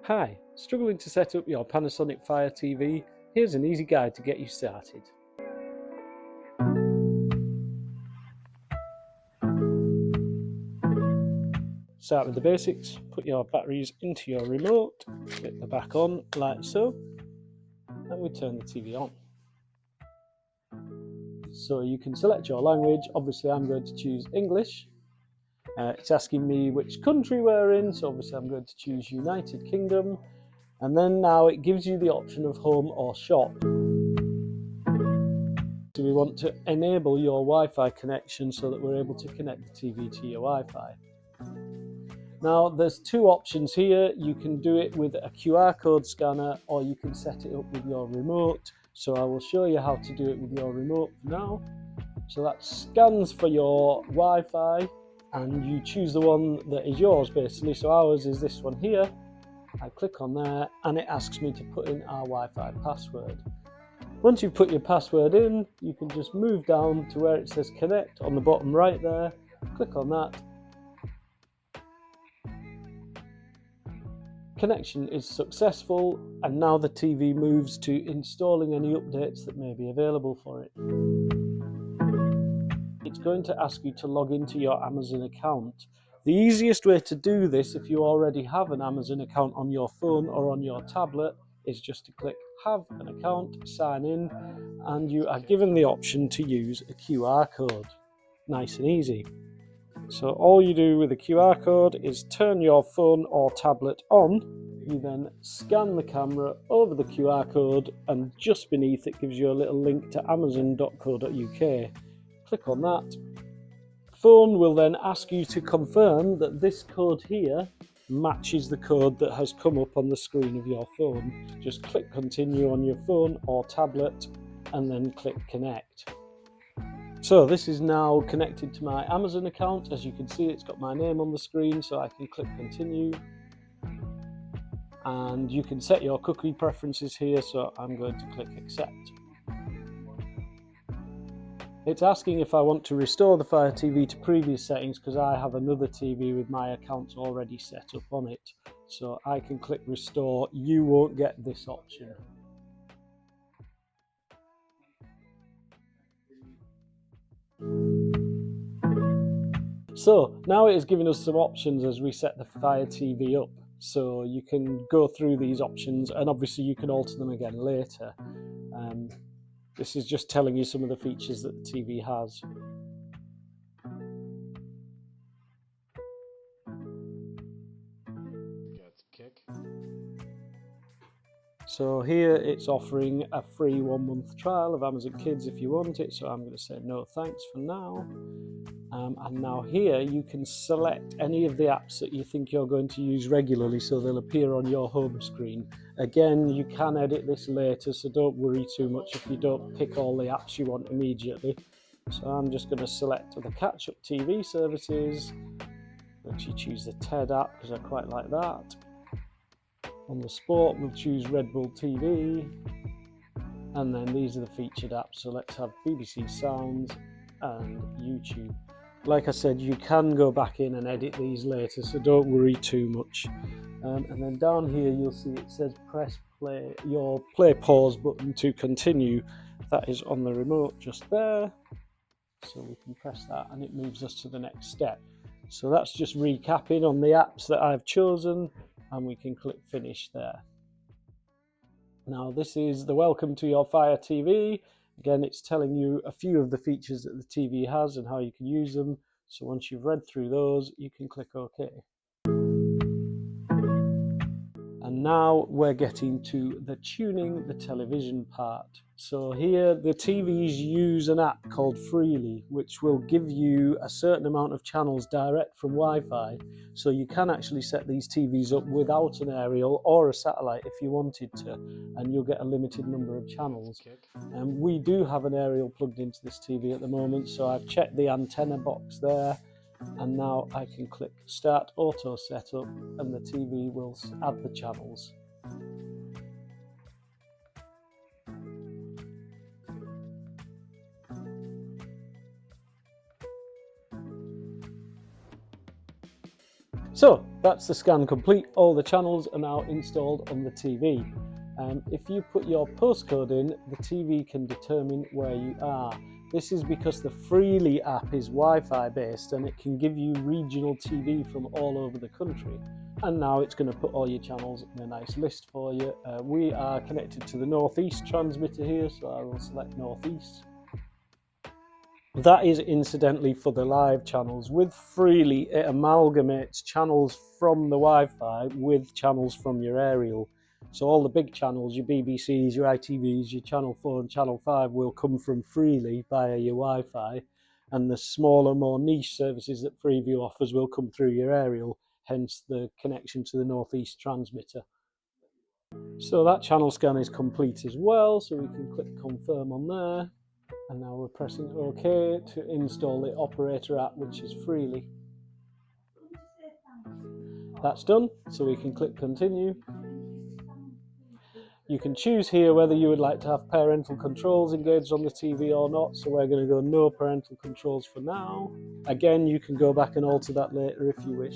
Hi, struggling to set up your Panasonic Fire TV? Here's an easy guide to get you started. Start with the basics, put your batteries into your remote, click the back on like so, and we turn the TV on. So you can select your language. Obviously I'm going to choose English. It's asking me which country we're in, so obviously I'm going to choose United Kingdom. And then now it gives you the option of home or shop. So we want to enable your Wi-Fi connection so that we're able to connect the TV to your Wi-Fi. Now there's two options here. You can do it with a QR code scanner or you can set it up with your remote. So I will show you how to do it with your remote for now. So that scans for your Wi-Fi and you choose the one that is yours basically. So ours is this one here. I click on there and it asks me to put in our Wi-Fi password. Once you've put your password in, you can just move down to where it says connect on the bottom right there. Click on that. Connection is successful, and now the TV moves to installing any updates that may be available for it. It's going to ask you to log into your Amazon account. The easiest way to do this, if you already have an Amazon account on your phone or on your tablet, is just to click have an account, sign in, and you are given the option to use a QR code. Nice and easy. So all you do with the QR code is turn your phone or tablet on. You then scan the camera over the QR code, and just beneath it gives you a little link to amazon.co.uk. Click on that. Phone will then ask you to confirm that this code here matches the code that has come up on the screen of your phone. Just click continue on your phone or tablet and then click connect. So this is now connected to my Amazon account. As you can see, it's got my name on the screen, so I can click continue. And you can set your cookie preferences here, so I'm going to click accept. It's asking if I want to restore the Fire TV to previous settings because I have another TV with my accounts already set up on it. So I can click restore. You won't get this option. So now it is giving us some options as we set the Fire TV up. So you can go through these options and obviously you can alter them again later. This is just telling you some of the features that the TV has. So here it's offering a free 1-month trial of Amazon Kids if you want it. So I'm going to say no thanks for now. And now here you can select any of the apps that you think you're going to use regularly so they'll appear on your home screen. Again, you can edit this later, so don't worry too much if you don't pick all the apps you want immediately. So I'm just going to select the catch-up TV services. Actually choose the TED app because I quite like that. On the sport we'll choose Red Bull TV. And then these are the featured apps, so let's have BBC Sounds and YouTube. Like I said, you can go back in and edit these later, so don't worry too much. And then down here you'll see it says press play, your play pause button to continue. That is on the remote just there. So we can press that and it moves us to the next step. So that's just recapping on the apps that I've chosen, and we can click finish there. Now this is the welcome to your Fire TV. Again, it's telling you a few of the features that the TV has and how you can use them. So once you've read through those, you can click OK. And now we're getting to the tuning the television part. So here the TVs use an app called Freely, which will give you a certain amount of channels direct from Wi-Fi. So you can actually set these TVs up without an aerial or a satellite if you wanted to, and you'll get a limited number of channels. And we do have an aerial plugged into this TV at the moment, so I've checked the antenna box there. And now I can click Start Auto Setup and the TV will add the channels. So that's the scan complete. All the channels are now installed on the TV. If you put your postcode in, the TV can determine where you are. This is because the Freely app is Wi-Fi based and it can give you regional TV from all over the country. And now it's going to put all your channels in a nice list for you. We are connected to the Northeast transmitter here, so I will select Northeast. That is incidentally for the live channels. With Freely, it amalgamates channels from the Wi-Fi with channels from your aerial. So all the big channels, your BBCs, your ITVs, your Channel 4 and Channel 5 will come from Freely via your Wi-Fi, and the smaller, more niche services that Freeview offers will come through your aerial, hence the connection to the Northeast transmitter. So that channel scan is complete as well, so we can click confirm on there. And now we're pressing OK to install the operator app, which is Freely. That's done, so we can click continue. You can choose here whether you would like to have parental controls engaged on the TV or not, so we're going to go no parental controls for now. Again, you can go back and alter that later if you wish.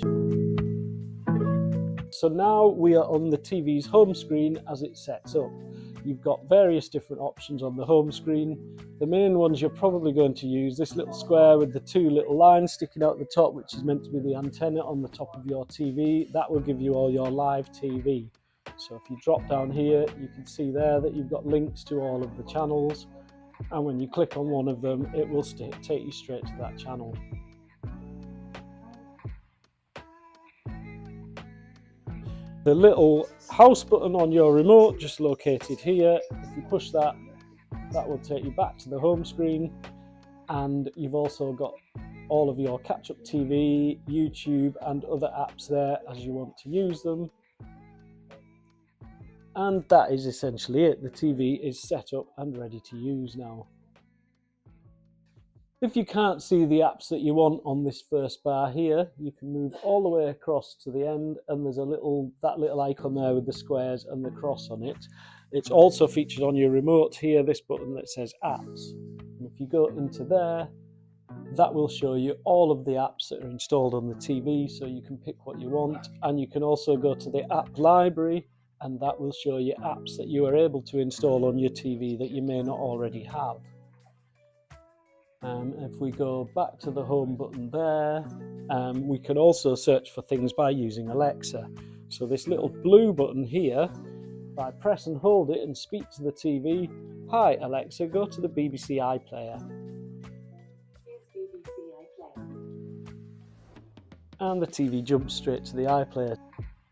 So now we are on the TV's home screen as it sets up. You've got various different options on the home screen. The main ones you're probably going to use, this little square with the two little lines sticking out the top, which is meant to be the antenna on the top of your TV. That will give you all your live TV. So if you drop down here, you can see there that you've got links to all of the channels. And when you click on one of them, it will take you straight to that channel. The little house button on your remote, just located here, if you push that, that will take you back to the home screen, and you've also got all of your catch-up TV, YouTube and other apps there as you want to use them. And that is essentially it. The TV is set up and ready to use now. If you can't see the apps that you want on this first bar here, you can move all the way across to the end, and there's that little icon there with the squares and the cross on it. It's also featured on your remote here, this button that says apps. And if you go into there, that will show you all of the apps that are installed on the TV, so you can pick what you want. And you can also go to the app library, and that will show you apps that you are able to install on your TV that you may not already have. If we go back to the home button there, we can also search for things by using Alexa. So this little blue button here, if I press and hold it and speak to the TV, "Hi Alexa, go to the BBC iPlayer." Here's BBC iPlayer. And the TV jumps straight to the iPlayer.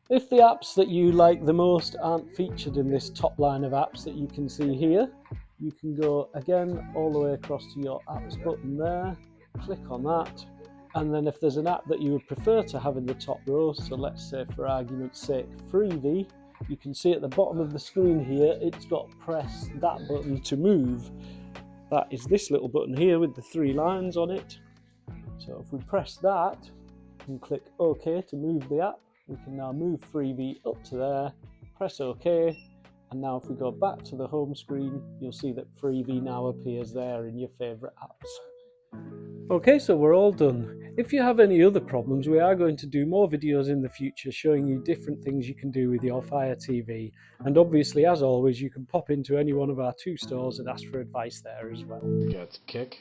If the apps that you like the most aren't featured in this top line of apps that you can see here, you can go again all the way across to your apps button there, click on that, and then if there's an app that you would prefer to have in the top row, so let's say for argument's sake Freeview, you can see at the bottom of the screen here it's got press that button to move. That is this little button here with the three lines on it. So if we press that and click OK to move the app, we can now move Freeview up to there, press OK, and now if we go back to the home screen, you'll see that Freeview now appears there in your favourite apps. Okay, so we're all done. If you have any other problems, we are going to do more videos in the future showing you different things you can do with your Fire TV. And obviously, as always, you can pop into any one of our 2 stores and ask for advice there as well. Get kick.